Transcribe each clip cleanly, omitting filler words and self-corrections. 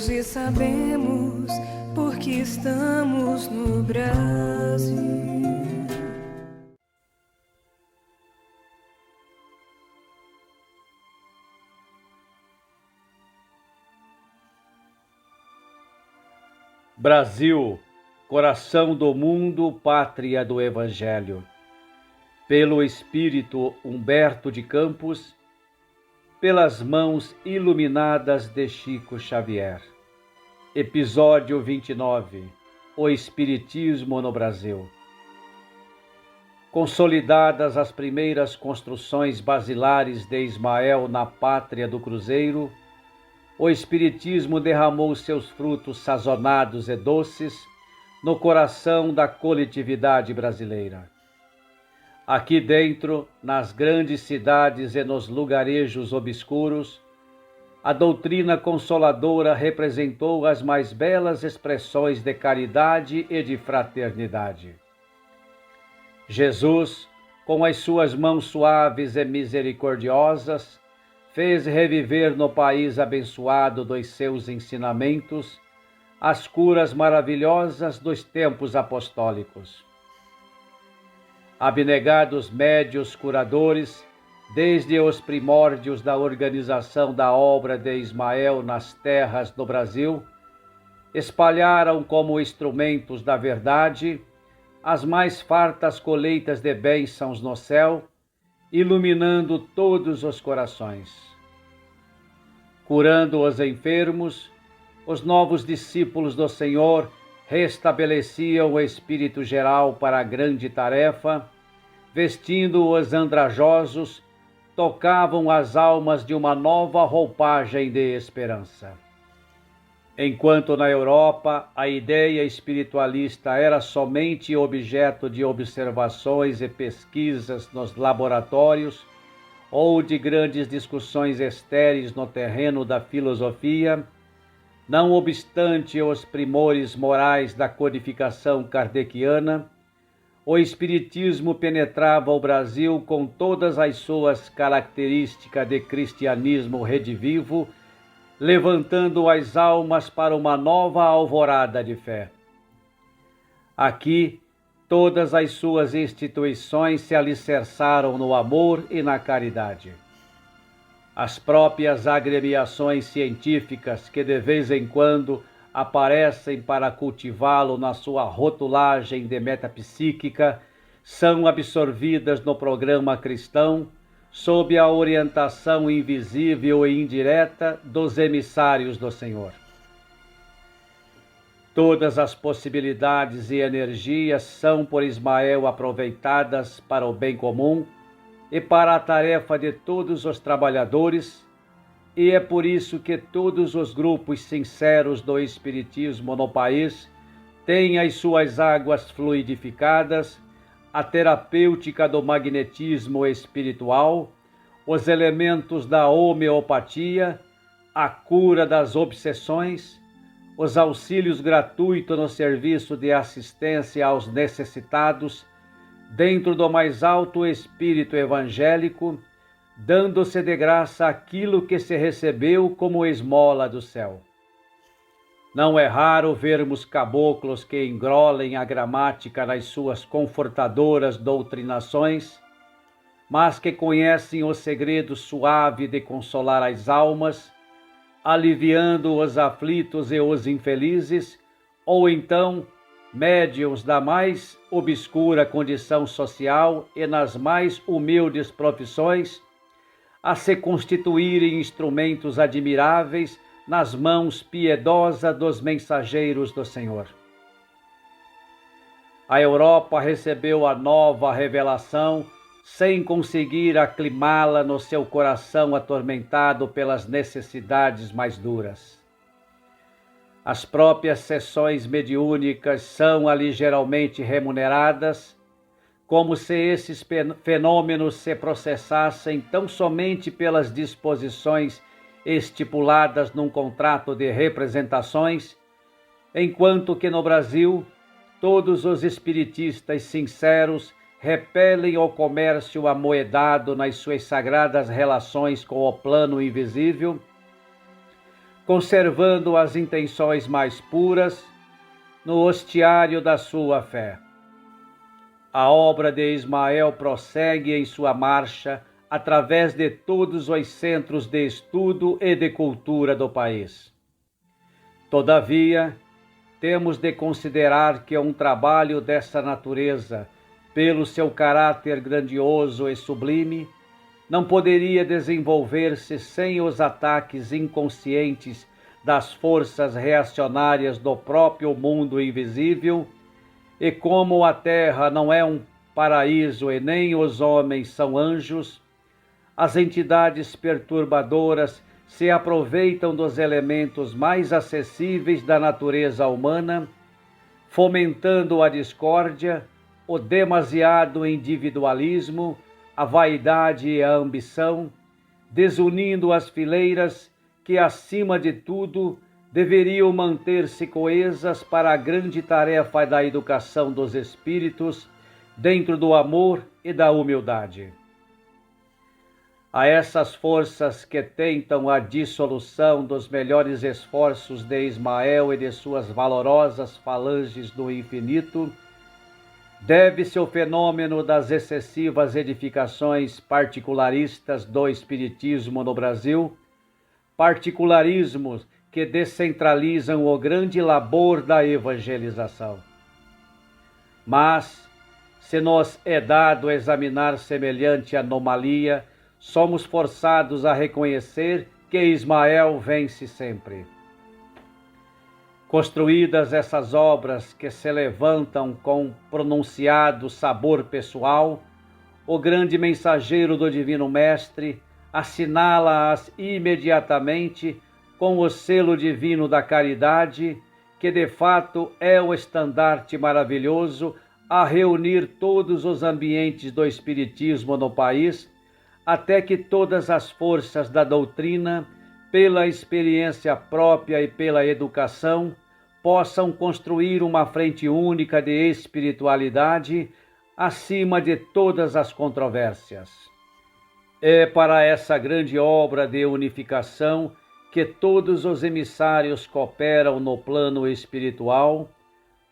Hoje sabemos porque estamos no Brasil. Brasil, coração do mundo, pátria do Evangelho. Pelo Espírito Humberto de Campos, pelas mãos iluminadas de Chico Xavier. Episódio 29. O Espiritismo no Brasil. Consolidadas as primeiras construções basilares de Ismael na pátria do Cruzeiro, o Espiritismo derramou seus frutos sazonados e doces no coração da coletividade brasileira. Aqui dentro, nas grandes cidades e nos lugarejos obscuros, a doutrina consoladora representou as mais belas expressões de caridade e de fraternidade. Jesus, com as suas mãos suaves e misericordiosas, fez reviver no país abençoado dos seus ensinamentos as curas maravilhosas dos tempos apostólicos. Abnegados médios curadores, desde os primórdios da organização da obra de Ismael nas terras do Brasil, espalharam como instrumentos da verdade as mais fartas colheitas de bênçãos no céu, iluminando todos os corações. Curando os enfermos, os novos discípulos do Senhor restabeleciam o espírito geral para a grande tarefa, vestindo os andrajosos, tocavam as almas de uma nova roupagem de esperança. Enquanto na Europa a ideia espiritualista era somente objeto de observações e pesquisas nos laboratórios ou de grandes discussões estéreis no terreno da filosofia, não obstante os primores morais da codificação kardeciana, o Espiritismo penetrava o Brasil com todas as suas características de cristianismo redivivo, levantando as almas para uma nova alvorada de fé. Aqui, todas as suas instituições se alicerçaram no amor e na caridade. As próprias agremiações científicas que de vez em quando aparecem para cultivá-lo na sua rotulagem de metapsíquica são absorvidas no programa cristão sob a orientação invisível e indireta dos emissários do Senhor. Todas as possibilidades e energias são por Ismael aproveitadas para o bem comum e para a tarefa de todos os trabalhadores, e é por isso que todos os grupos sinceros do Espiritismo no país têm as suas águas fluidificadas, a terapêutica do magnetismo espiritual, os elementos da homeopatia, a cura das obsessões, os auxílios gratuitos no serviço de assistência aos necessitados, dentro do mais alto espírito evangélico, dando-se de graça aquilo que se recebeu como esmola do céu. Não é raro vermos caboclos que engrolem a gramática nas suas confortadoras doutrinações, mas que conhecem o segredo suave de consolar as almas, aliviando os aflitos e os infelizes, ou então médiuns da mais obscura condição social e nas mais humildes profissões, a se constituírem instrumentos admiráveis nas mãos piedosas dos mensageiros do Senhor. A Europa recebeu a nova revelação sem conseguir aclimá-la no seu coração atormentado pelas necessidades mais duras. As próprias sessões mediúnicas são ali geralmente remuneradas, como se esses fenômenos se processassem tão somente pelas disposições estipuladas num contrato de representações, enquanto que no Brasil todos os espiritistas sinceros repelem o comércio amoedado nas suas sagradas relações com o plano invisível, conservando as intenções mais puras no hostiário da sua fé. A obra de Ismael prossegue em sua marcha através de todos os centros de estudo e de cultura do país. Todavia, temos de considerar que um trabalho dessa natureza, pelo seu caráter grandioso e sublime, não poderia desenvolver-se sem os ataques inconscientes das forças reacionárias do próprio mundo invisível, e como a terra não é um paraíso e nem os homens são anjos, as entidades perturbadoras se aproveitam dos elementos mais acessíveis da natureza humana, fomentando a discórdia, o demasiado individualismo, a vaidade e a ambição, desunindo as fileiras que, acima de tudo, deveriam manter-se coesas para a grande tarefa da educação dos espíritos dentro do amor e da humildade. A essas forças que tentam a dissolução dos melhores esforços de Ismael e de suas valorosas falanges do infinito, deve-se o fenômeno das excessivas edificações particularistas do Espiritismo no Brasil, particularismos que descentralizam o grande labor da evangelização. Mas, se nos é dado examinar semelhante anomalia, somos forçados a reconhecer que Ismael vence sempre. Construídas essas obras que se levantam com pronunciado sabor pessoal, o grande mensageiro do Divino Mestre assinala-as imediatamente com o selo divino da caridade, que de fato é o estandarte maravilhoso a reunir todos os ambientes do Espiritismo no país, até que todas as forças da doutrina, pela experiência própria e pela educação, possam construir uma frente única de espiritualidade acima de todas as controvérsias. É para essa grande obra de unificação que todos os emissários cooperam no plano espiritual,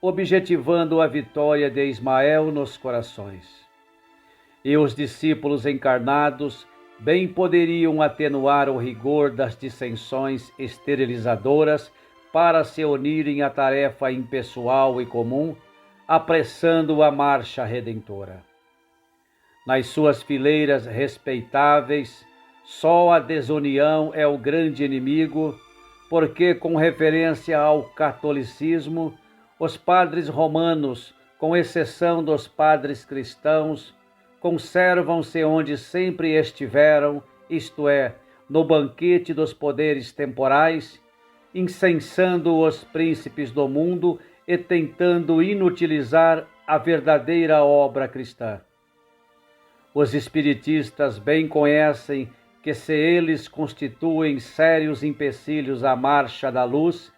objetivando a vitória de Ismael nos corações. E os discípulos encarnados bem poderiam atenuar o rigor das dissensões esterilizadoras para se unirem à tarefa impessoal e comum, apressando a marcha redentora. Nas suas fileiras respeitáveis, só a desunião é o grande inimigo, porque, com referência ao catolicismo, os padres romanos, com exceção dos padres cristãos, conservam-se onde sempre estiveram, isto é, no banquete dos poderes temporais, incensando os príncipes do mundo e tentando inutilizar a verdadeira obra cristã. Os espiritistas bem conhecem que, se eles constituem sérios empecilhos à marcha da luz,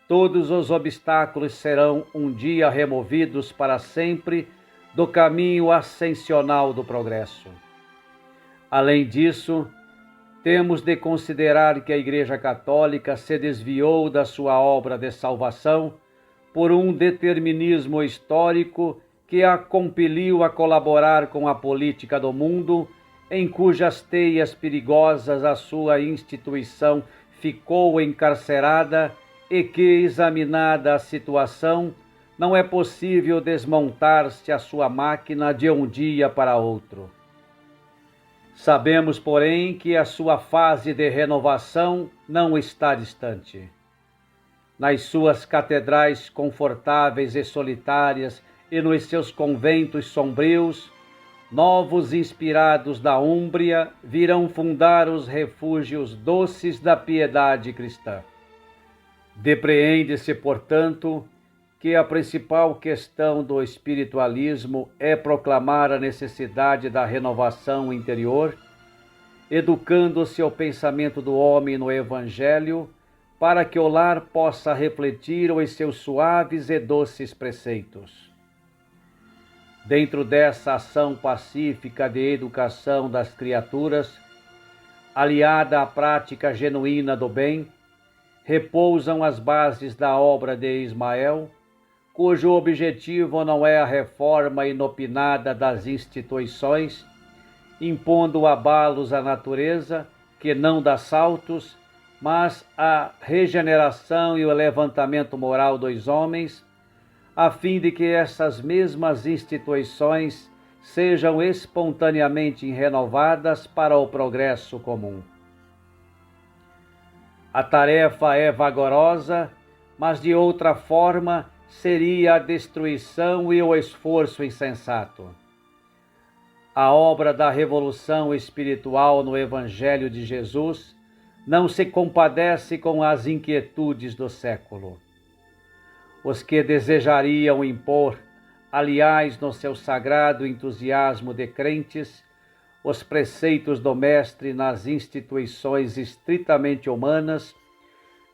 todos os obstáculos serão um dia removidos para sempre do caminho ascensional do progresso. Além disso, temos de considerar que a Igreja Católica se desviou da sua obra de salvação por um determinismo histórico que a compeliu a colaborar com a política do mundo, em cujas teias perigosas a sua instituição ficou encarcerada e que, examinada a situação, não é possível desmontar-se a sua máquina de um dia para outro. Sabemos, porém, que a sua fase de renovação não está distante. Nas suas catedrais confortáveis e solitárias e nos seus conventos sombrios, novos inspirados da Úmbria virão fundar os refúgios doces da piedade cristã. Depreende-se, portanto, que a principal questão do espiritualismo é proclamar a necessidade da renovação interior, educando-se o pensamento do homem no Evangelho, para que o lar possa refletir os seus suaves e doces preceitos. Dentro dessa ação pacífica de educação das criaturas, aliada à prática genuína do bem, repousam as bases da obra de Ismael, cujo objetivo não é a reforma inopinada das instituições, impondo abalos à natureza, que não dá saltos, mas a regeneração e o levantamento moral dos homens, a fim de que essas mesmas instituições sejam espontaneamente renovadas para o progresso comum. A tarefa é vagarosa, mas de outra forma seria a destruição e o esforço insensato. A obra da revolução espiritual no Evangelho de Jesus não se compadece com as inquietudes do século. Os que desejariam impor, aliás, no seu sagrado entusiasmo de crentes, os preceitos do Mestre nas instituições estritamente humanas,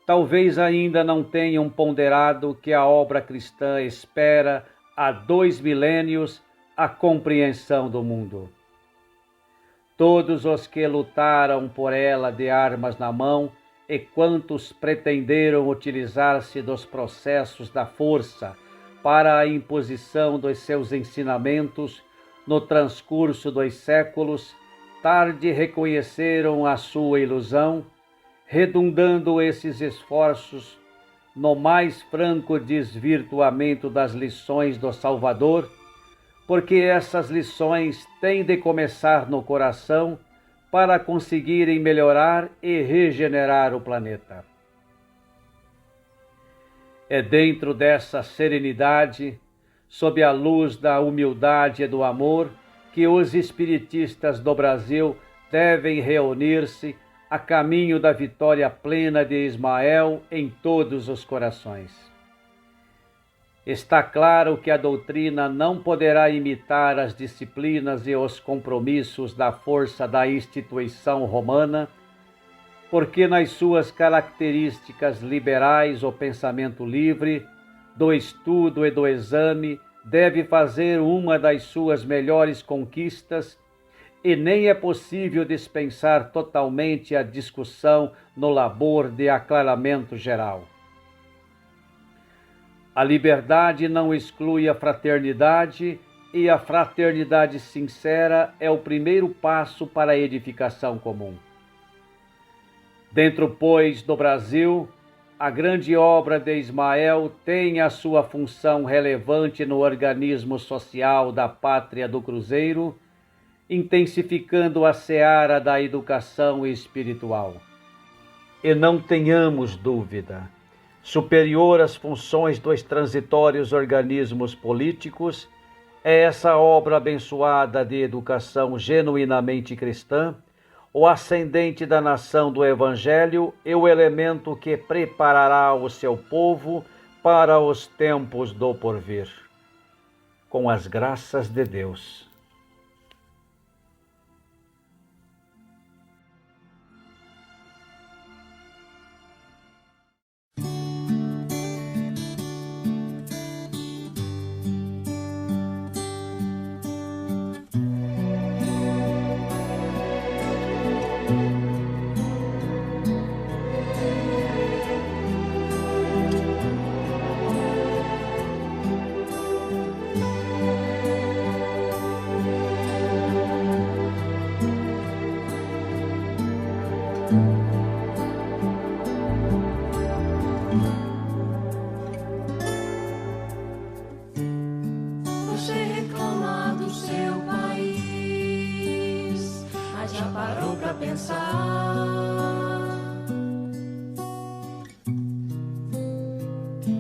talvez ainda não tenham ponderado que a obra cristã espera há 2 milênios a compreensão do mundo. Todos os que lutaram por ela de armas na mão e quantos pretenderam utilizar-se dos processos da força para a imposição dos seus ensinamentos no transcurso dos séculos, tarde reconheceram a sua ilusão, redundando esses esforços no mais franco desvirtuamento das lições do Salvador, porque essas lições têm de começar no coração para conseguirem melhorar e regenerar o planeta. É dentro dessa serenidade, sob a luz da humildade e do amor, que os espiritistas do Brasil devem reunir-se a caminho da vitória plena de Ismael em todos os corações. Está claro que a doutrina não poderá imitar as disciplinas e os compromissos da força da instituição romana, porque nas suas características liberais o pensamento livre, do estudo e do exame, deve fazer uma das suas melhores conquistas, e nem é possível dispensar totalmente a discussão no labor de aclaramento geral. A liberdade não exclui a fraternidade, e a fraternidade sincera é o primeiro passo para a edificação comum. Dentro, pois, do Brasil, a grande obra de Ismael tem a sua função relevante no organismo social da Pátria do Cruzeiro, intensificando a seara da educação espiritual. E não tenhamos dúvida, superior às funções dos transitórios organismos políticos, é essa obra abençoada de educação genuinamente cristã, o ascendente da nação do Evangelho e o elemento que preparará o seu povo para os tempos do porvir. Com as graças de Deus. Você reclama do seu país, mas já parou pra pensar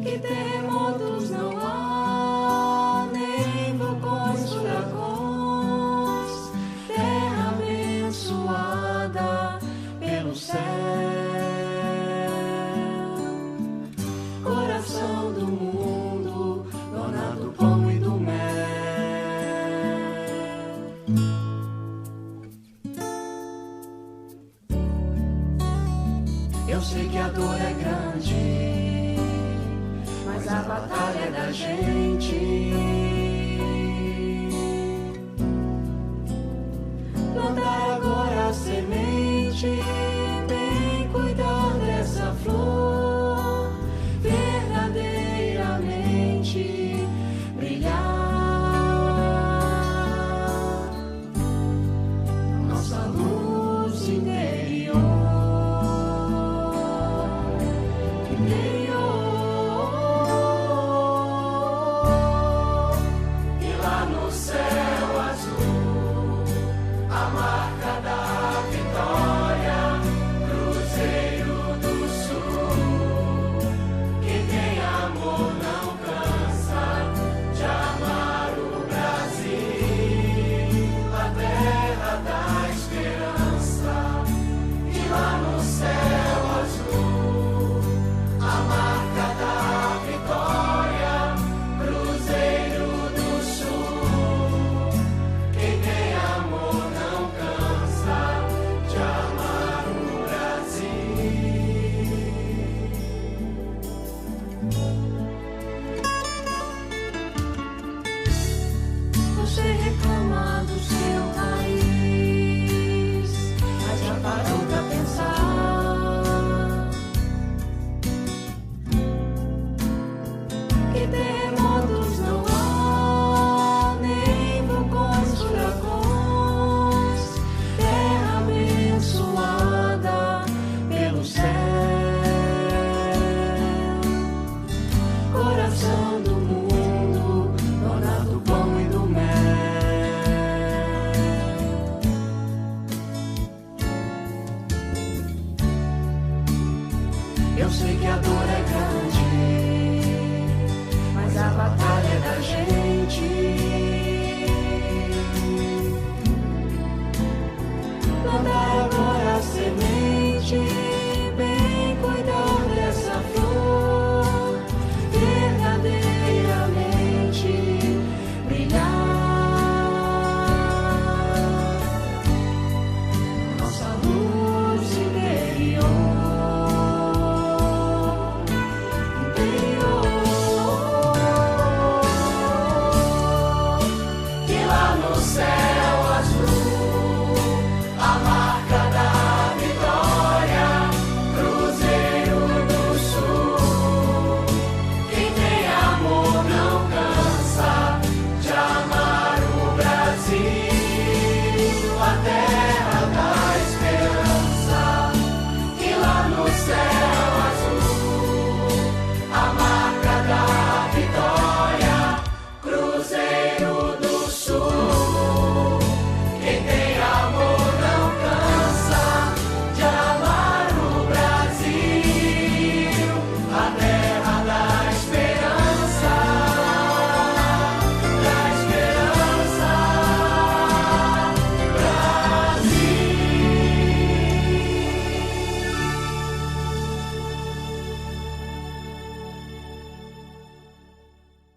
que terremotos não há, nem vulcões, furacões, terra abençoada pelo céu, coração do mundo, dona do pão e do mel. Eu sei que a dor é grande, mas a batalha é da gente.